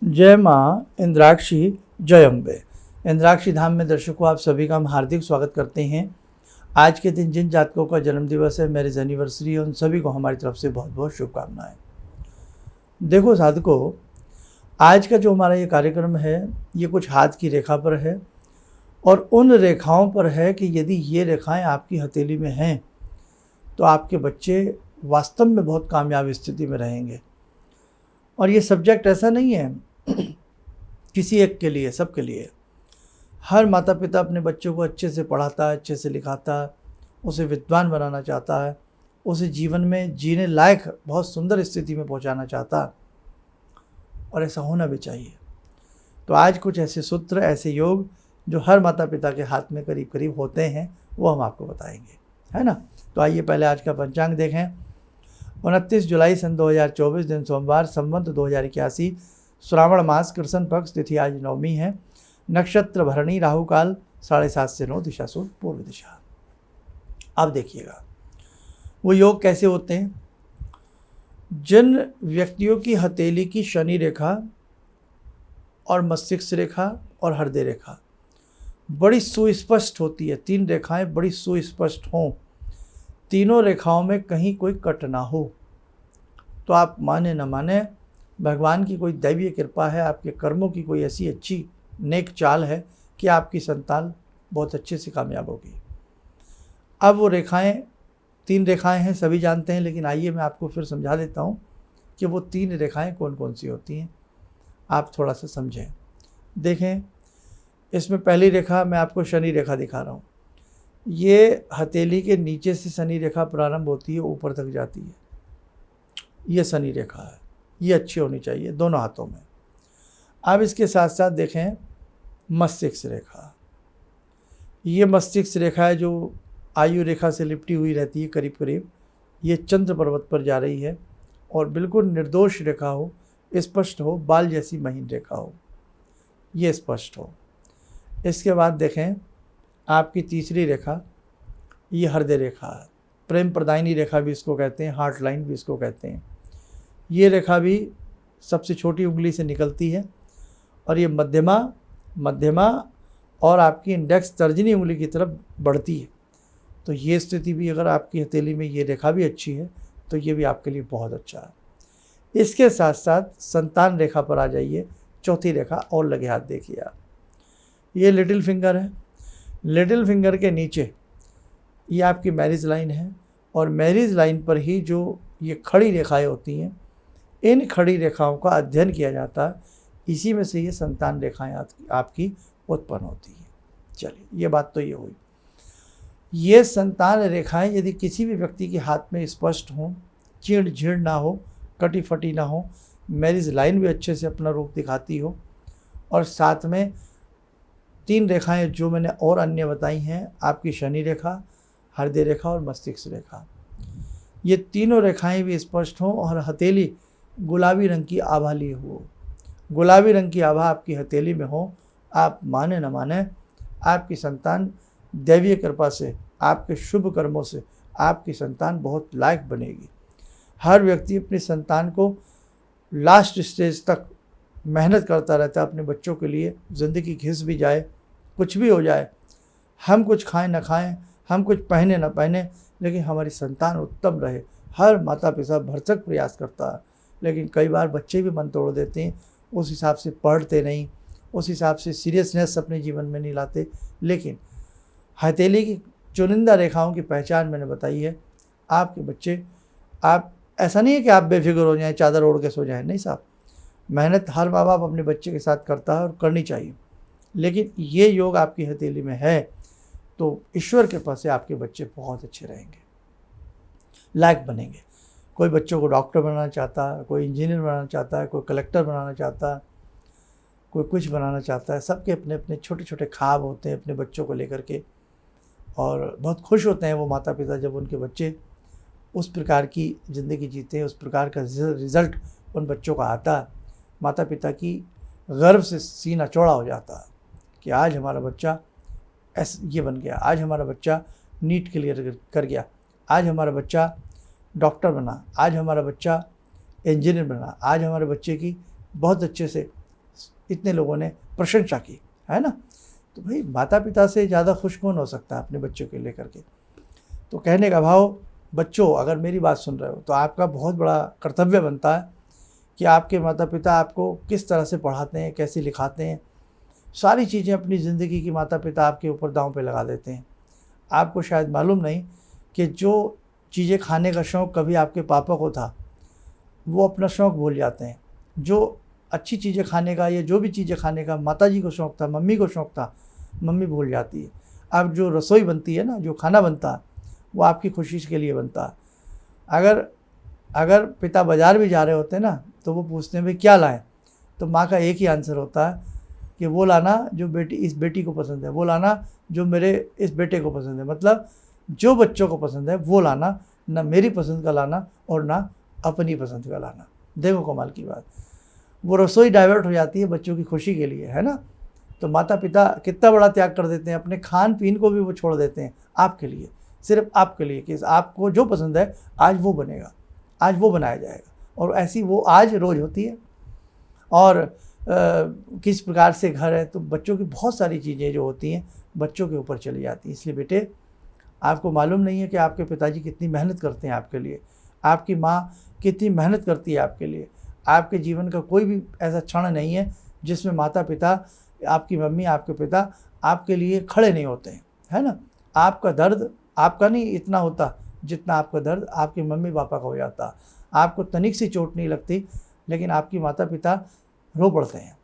जय माँ इंद्राक्षी, जय अम्बे। इंद्राक्षी धाम में दर्शकों आप सभी का हम हार्दिक स्वागत करते हैं। आज के दिन जिन जातकों का जन्म दिवस है, मैरिज एनिवर्सरी है, उन सभी को हमारी तरफ से बहुत बहुत शुभकामनाएं। देखो साधकों, आज का जो हमारा ये कार्यक्रम है ये कुछ हाथ की रेखा पर है और उन रेखाओं पर है कि यदि ये रेखाएं आपकी हथेली में हैं तो आपके बच्चे वास्तव में बहुत कामयाब स्थिति में रहेंगे। और ये सब्जेक्ट ऐसा नहीं है किसी एक के लिए, सबके लिए। हर माता पिता अपने बच्चों को अच्छे से पढ़ाता है, अच्छे से लिखाता है, उसे विद्वान बनाना चाहता है, उसे जीवन में जीने लायक बहुत सुंदर स्थिति में पहुंचाना चाहता है, और ऐसा होना भी चाहिए। तो आज कुछ ऐसे सूत्र, ऐसे योग जो हर माता पिता के हाथ में करीब करीब होते हैं वो हम आपको बताएंगे, है ना। तो आइए पहले आज का पंचांग देखें। 29 जुलाई सन 2024 दिन सोमवार, संवत 2081, श्रावण मास, कृष्ण पक्ष, तिथि आज नवमी है, नक्षत्र भरणी, राहु काल 7:30 से 9, दिशा सूर्य पूर्व दिशा। अब देखिएगा वो योग कैसे होते हैं। जिन व्यक्तियों की हथेली की शनि रेखा और मस्तिष्क रेखा और हृदय रेखा बड़ी सुस्पष्ट होती है, 3 रेखाएं बड़ी सुस्पष्ट हों, तीनों रेखाओं में कहीं कोई कट ना हो, तो आप माने न माने भगवान की कोई दैवीय कृपा है, आपके कर्मों की कोई ऐसी अच्छी नेक चाल है कि आपकी संतान बहुत अच्छे से कामयाब होगी। अब वो रेखाएं 3 रेखाएं हैं, सभी जानते हैं, लेकिन आइए मैं आपको फिर समझा देता हूँ कि वो 3 रेखाएं कौन कौन सी होती हैं, आप थोड़ा सा समझें। देखें, इसमें पहली रेखा मैं आपको शनि रेखा दिखा रहा हूँ। ये हथेली के नीचे से शनि रेखा प्रारंभ होती है, ऊपर तक जाती है। ये शनि रेखा है, ये अच्छी होनी चाहिए दोनों हाथों में। अब इसके साथ साथ देखें मस्तिष्क रेखा। ये मस्तिष्क रेखा है जो आयु रेखा से लिपटी हुई रहती है करीब करीब। ये चंद्र पर्वत पर जा रही है और बिल्कुल निर्दोष रेखा हो, स्पष्ट हो, बाल जैसी महीन रेखा हो, ये स्पष्ट हो। इसके बाद देखें आपकी तीसरी रेखा, ये हृदय रेखा है, प्रेम प्रदायिनी रेखा भी इसको कहते हैं, हार्ट लाइन भी इसको कहते हैं। ये रेखा भी सबसे छोटी उंगली से निकलती है और ये मध्यमा और आपकी इंडेक्स तर्जनी उंगली की तरफ बढ़ती है। तो ये स्थिति भी अगर आपकी हथेली में ये रेखा भी अच्छी है तो ये भी आपके लिए बहुत अच्छा है। इसके साथ साथ संतान रेखा पर आ जाइए, चौथी रेखा और लगे हाथ देखिए आप, ये लिटिल फिंगर है। लिटिल फिंगर के नीचे ये आपकी मैरिज लाइन है और मैरिज लाइन पर ही जो ये खड़ी रेखाएं होती हैं, इन खड़ी रेखाओं का अध्ययन किया जाता है, इसी में से ये संतान रेखाएं आपकी उत्पन्न होती हैं। चलिए, ये बात तो ये हुई। ये संतान रेखाएं यदि किसी भी व्यक्ति के हाथ में स्पष्ट हों, चीड़ झीड़ ना हो, कटी फटी ना हो, मैरिज लाइन भी अच्छे से अपना रूप दिखाती हो, और साथ में 3 रेखाएं जो मैंने और अन्य बताई हैं, आपकी शनि रेखा, हृदय रेखा और मस्तिष्क रेखा, ये तीनों रेखाएं भी स्पष्ट हों और हथेली गुलाबी रंग की आभा लिए हो, गुलाबी रंग की आभा आपकी हथेली में हो, आप माने न माने आपकी संतान दैवीय कृपा से, आपके शुभ कर्मों से आपकी संतान बहुत लायक बनेगी। हर व्यक्ति अपनी संतान को लास्ट स्टेज तक मेहनत करता रहता है अपने बच्चों के लिए। ज़िंदगी घिस भी जाए, कुछ भी हो जाए, हम कुछ खाएं ना खाएं, हम कुछ पहने ना पहने, लेकिन हमारी संतान उत्तम रहे, हर माता पिता भरसक प्रयास करता है। लेकिन कई बार बच्चे भी मन तोड़ देते हैं, उस हिसाब से पढ़ते नहीं, उस हिसाब से सीरियसनेस अपने जीवन में नहीं लाते। लेकिन हथेली की चुनिंदा रेखाओं की पहचान मैंने बताई है। आपके बच्चे, आप ऐसा नहीं है कि आप बेफिक्र हो जाएं, चादर ओढ़ के सो जाएं, नहीं साहब। मेहनत हर माँ बाप अपने बच्चे के साथ करता है और करनी चाहिए, लेकिन ये योग आपकी हथेली में है तो ईश्वर के पास से आपके बच्चे बहुत अच्छे रहेंगे, लायक बनेंगे। कोई बच्चों को डॉक्टर बनाना चाहता है, कोई इंजीनियर बनाना चाहता है, कोई कलेक्टर बनाना चाहता है, कोई कुछ बनाना चाहता है। सबके अपने अपने छोटे छोटे ख्वाब होते हैं अपने बच्चों को लेकर के, और बहुत खुश होते हैं वो माता पिता जब उनके बच्चे उस प्रकार की ज़िंदगी जीते हैं, उस प्रकार का रिज़ल्ट उन बच्चों का आता है। माता पिता की गर्व से सीना चौड़ा हो जाता है कि आज हमारा बच्चा ये बन गया, आज हमारा बच्चा नीट क्लियर कर गया, आज हमारा बच्चा डॉक्टर बना, आज हमारा बच्चा इंजीनियर बना, आज हमारे बच्चे की बहुत अच्छे से इतने लोगों ने प्रशंसा की, है ना। तो भाई माता पिता से ज़्यादा खुश कौन हो सकता है अपने बच्चों के लेकर के। तो कहने का भाव, बच्चों अगर मेरी बात सुन रहे हो तो आपका बहुत बड़ा कर्तव्य बनता है कि आपके माता पिता आपको किस तरह से पढ़ाते हैं, कैसे लिखाते हैं, सारी चीज़ें अपनी ज़िंदगी की माता पिता आपके ऊपर दांव पे लगा देते हैं। आपको शायद मालूम नहीं कि जो चीज़ें खाने का शौक़ कभी आपके पापा को था, वो अपना शौक़ भूल जाते हैं। जो अच्छी चीज़ें खाने का या जो भी चीज़ें खाने का माताजी को शौक़ था, मम्मी को शौक़ था, मम्मी भूल जाती है। अब जो रसोई बनती है ना, जो खाना बनता है, वो आपकी खुशी के लिए बनता है। अगर पिता बाज़ार भी जा रहे होते हैं ना, तो वो पूछते हैं भाई क्या लाएं, तो माँ का एक ही आंसर होता है कि वो लाना जो इस बेटी को पसंद है, वो लाना जो मेरे इस बेटे को पसंद है। मतलब जो बच्चों को पसंद है वो लाना, ना मेरी पसंद का लाना और ना अपनी पसंद का लाना। देखो कमाल की बात, वो रसोई डाइवर्ट हो जाती है बच्चों की खुशी के लिए, है ना। तो माता पिता कितना बड़ा त्याग कर देते हैं, अपने खान पीन को भी वो छोड़ देते हैं आपके लिए, सिर्फ आपके लिए, कि आपको जो पसंद है आज वो बनेगा, आज वो बनाया जाएगा। और ऐसी वो आज रोज़ होती है। और किस प्रकार से घर है, तो बच्चों की बहुत सारी चीज़ें जो होती हैं बच्चों के ऊपर चली जाती हैं। इसलिए बेटे, आपको मालूम नहीं है कि आपके पिताजी कितनी मेहनत करते हैं आपके लिए, आपकी माँ कितनी मेहनत करती है आपके लिए। आपके जीवन का कोई भी ऐसा क्षण नहीं है जिसमें माता पिता, आपकी मम्मी, आपके पिता आपके लिए खड़े नहीं होते हैं, है ना। आपका दर्द आपका नहीं इतना होता जितना आपका दर्द आपके मम्मी पापा का हो जाता। आपको तनिक सी चोट नहीं लगती, लेकिन आपकी माता पिता रो पड़ते हैं।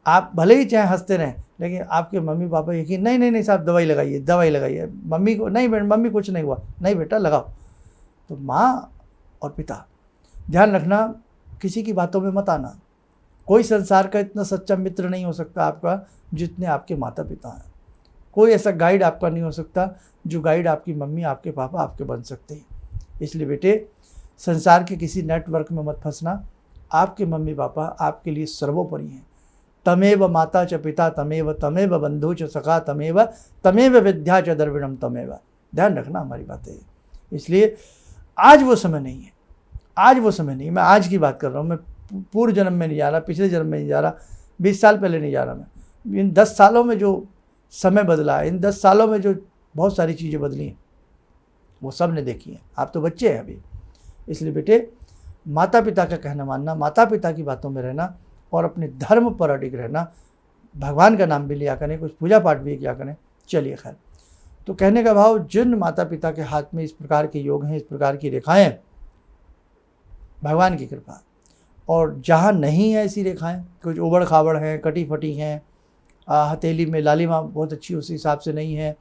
आप भले ही चाहे हंसते रहें, लेकिन आपके मम्मी पापा यकीन, नहीं नहीं नहीं साहब दवाई लगाइए, मम्मी को नहीं, मम्मी कुछ नहीं हुआ, नहीं बेटा लगाओ। तो माँ और पिता, ध्यान रखना, किसी की बातों में मत आना। कोई संसार का इतना सच्चा मित्र नहीं हो सकता आपका जितने आपके माता पिता हैं। कोई ऐसा गाइड आपका नहीं हो सकता जो गाइड आपकी मम्मी, आपके पापा आपके बन सकते हैं। इसलिए बेटे, संसार के किसी नेटवर्क में मत फंसना। आपके मम्मी पापा आपके लिए सर्वोपरि हैं। तमेव माता च पिता तमेव, तमेव बंधु च सखा तमेव, तमेव विद्या च द्रविणम तमेव। ध्यान रखना हमारी बातें। इसलिए आज वो समय नहीं है, आज वो समय नहीं। मैं आज की बात कर रहा हूँ, मैं पूर्व जन्म में नहीं जा रहा, पिछले जन्म में नहीं जा रहा, 20 साल पहले नहीं जा रहा। मैं इन 10 सालों में जो समय बदला है, इन 10 सालों में जो बहुत सारी चीज़ें बदली हैं, वो सब ने देखी हैं। आप तो बच्चे हैं अभी। इसलिए बेटे, माता पिता का कहना मानना, माता पिता की बातों में रहना और अपने धर्म पर अडिग रहना। भगवान का नाम भी लिया करें, कुछ पूजा पाठ भी किया करें। चलिए खैर, तो कहने का भाव, जिन माता पिता के हाथ में इस प्रकार के योग हैं, इस प्रकार की रेखाएं, भगवान की कृपा। और जहाँ नहीं है ऐसी रेखाएं, कुछ उबड़ खाबड़ हैं, कटी फटी हैं, हथेली में लालिमा बहुत अच्छी उस हिसाब से नहीं है।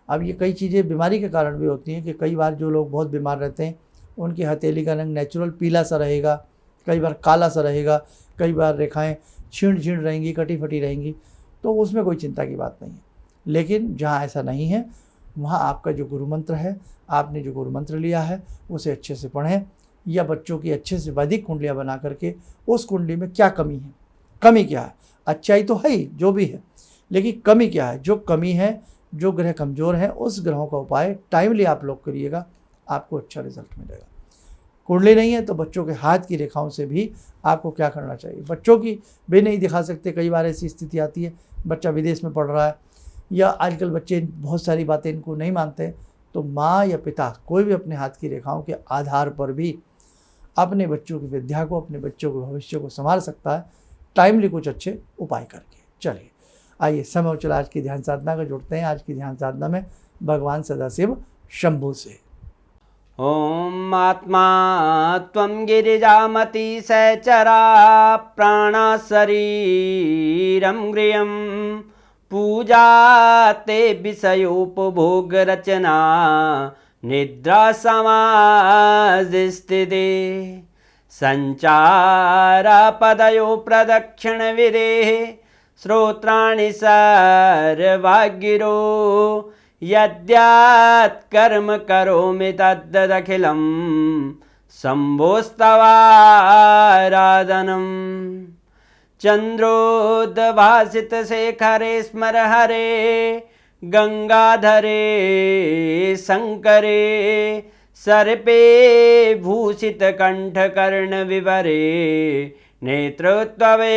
अब ये कई चीज़ें बीमारी के कारण भी होती हैं कि कई बार जो लोग बहुत बीमार रहते हैं उनकी हथेली का रंग नेचुरल पीला सा रहेगा, कई बार काला सा रहेगा, कई बार रेखाएं छीण छीण रहेंगी, कटी फटी रहेंगी, तो उसमें कोई चिंता की बात नहीं है। लेकिन जहाँ ऐसा नहीं है, वहाँ आपका जो गुरु मंत्र है, आपने जो गुरु मंत्र लिया है, उसे अच्छे से पढ़ें, या बच्चों की अच्छे से वैदिक कुंडलियाँ बना करके उस कुंडली में क्या कमी है, कमी क्या है, अच्छाई तो है ही जो भी है, लेकिन कमी क्या है, जो कमी है, जो ग्रह कमज़ोर हैं, उस ग्रहों का उपाय टाइमली आप लोग करिएगा, आपको अच्छा रिजल्ट मिलेगा। कुंडली नहीं है तो बच्चों के हाथ की रेखाओं से भी आपको क्या करना चाहिए। बच्चों की भी नहीं दिखा सकते, कई बार ऐसी स्थिति आती है, बच्चा विदेश में पढ़ रहा है, या आजकल बच्चे बहुत सारी बातें इनको नहीं मानते, तो माँ या पिता कोई भी अपने हाथ की रेखाओं के आधार पर भी अपने बच्चों की विद्या को, अपने बच्चों के भविष्य को संभाल सकता है, टाइमली कुछ अच्छे उपाय करके। चलिए आइए, समय हो चला आज की ध्यान साधना का, जुड़ते हैं आज की ध्यान साधना में भगवान सदाशिव शंभु से। ओम आत्मा त्वं गिरिजामति सहचरा प्राणा शरीरं गृहं पूजा ते विषयोपभोग रचना निद्रा समाधिस्थिते संचारा पदयो प्रदक्षिण विदेः श्रोत्राणि सर्वागिरो यद्यात् कर्म करोमि तद्दखिलं शम्भोस्तवाराधनम् चन्द्रोद्भासितशेखरे स्मर हरे गंगाधरे शंकरे सर्पे भूषितकण्ठकर्णविवरे नेतृत्वे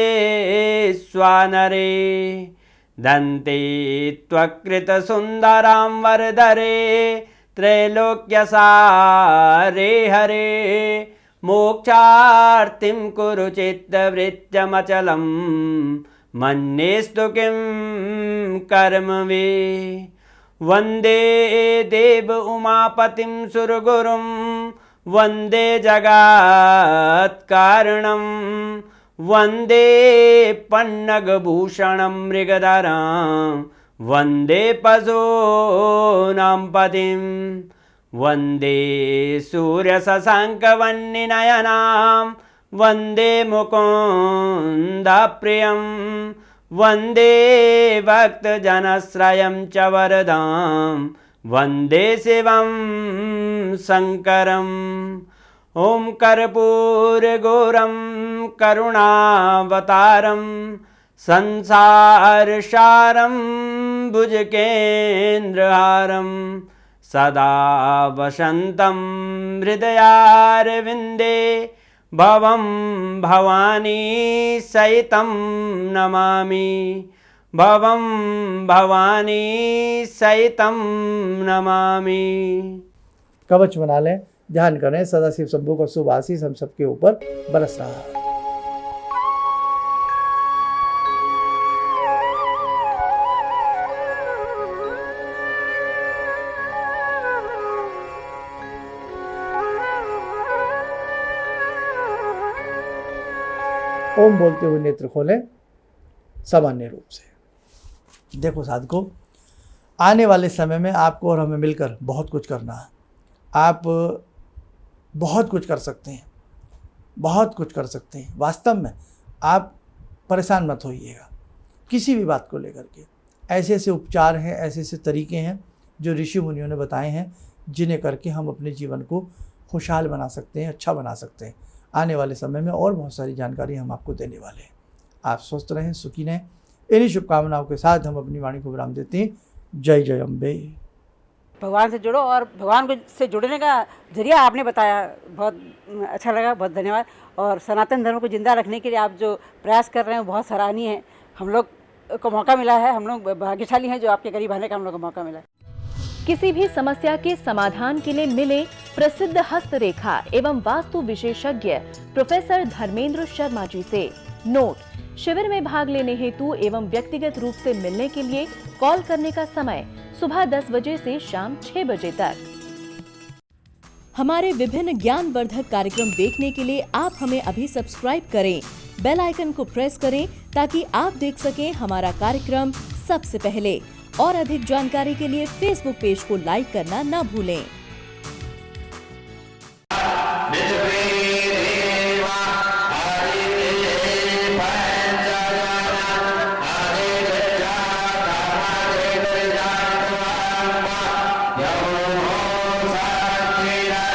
स्वानरे दन्ते त्वकृतसुन्दरां वरदरे त्रैलोक्यसारे हरे मोक्षार्तिं कुरु चित्तवृत्त्यमचलं मन्येस्तु किं कर्म वे वन्दे देव उमापतिं सुरगुरुं वन्दे जगत्कारणं वन्दे पन्नगभूषणं मृगधरं वन्दे पशूनां पतिं वन्दे सूर्यशशाङ्कवह्निनयनां वन्दे मुकुन्दप्रियं वन्दे भक्तजनश्रयं च वरदां वन्दे शिवं शङ्करम् ॐ कर्पूरगौरं करुणावतारं संसारसारं भुजगेन्द्रहारं सदा वसन्तं हृदयारविन्दे भवं भवानी सहितं नमामि भवं भवानी सहितं नमामि। कवच बना लें, ध्यान करें, सदाशिव शंभू का शुभ आशीष हम सबके ऊपर बरस रहा है। ओम बोलते हुए नेत्र खोलें सामान्य रूप से। देखो साधकों, आने वाले समय में आपको और हमें मिलकर बहुत कुछ करना है। आप बहुत कुछ कर सकते हैं, बहुत कुछ कर सकते हैं। वास्तव में आप परेशान मत होइएगा किसी भी बात को लेकर के। ऐसे ऐसे उपचार हैं, ऐसे ऐसे तरीके हैं जो ऋषि मुनियों ने बताए हैं, जिन्हें करके हम अपने जीवन को खुशहाल बना सकते हैं, अच्छा बना सकते हैं। आने वाले समय में और बहुत सारी जानकारी हम आपको देने वाले हैं। आप स्वस्थ रहें, सुखी रहें। इन्हीं शुभकामनाओं के साथ हम अपनी वाणी को विराम देते हैं। जय जय अम्बे। भगवान से जुड़ो, और भगवान से जुड़ने का जरिया आपने बताया, बहुत अच्छा लगा, बहुत धन्यवाद। और सनातन धर्म को जिंदा रखने के लिए आप जो प्रयास कर रहे हैं बहुत सराहनीय है। हम लोग को मौका मिला है, हम लोग भाग्यशाली हैं जो आपके करीब आने का हम लोग को मौका मिला है। किसी भी समस्या के समाधान के लिए मिले प्रसिद्ध हस्तरेखा एवं वास्तु विशेषज्ञ प्रोफेसर धर्मेंद्र शर्मा जी से। नोट: शिविर में भाग लेने हेतु एवं व्यक्तिगत रूप से मिलने के लिए कॉल करने का समय सुबह 10 बजे से शाम 6 बजे तक। हमारे विभिन्न ज्ञानवर्धक कार्यक्रम देखने के लिए आप हमें अभी सब्सक्राइब करें, बेल आइकन को प्रेस करें ताकि आप देख सकें हमारा कार्यक्रम सबसे पहले। और अधिक जानकारी के लिए फेसबुक पेज को लाइक करना न भूलें।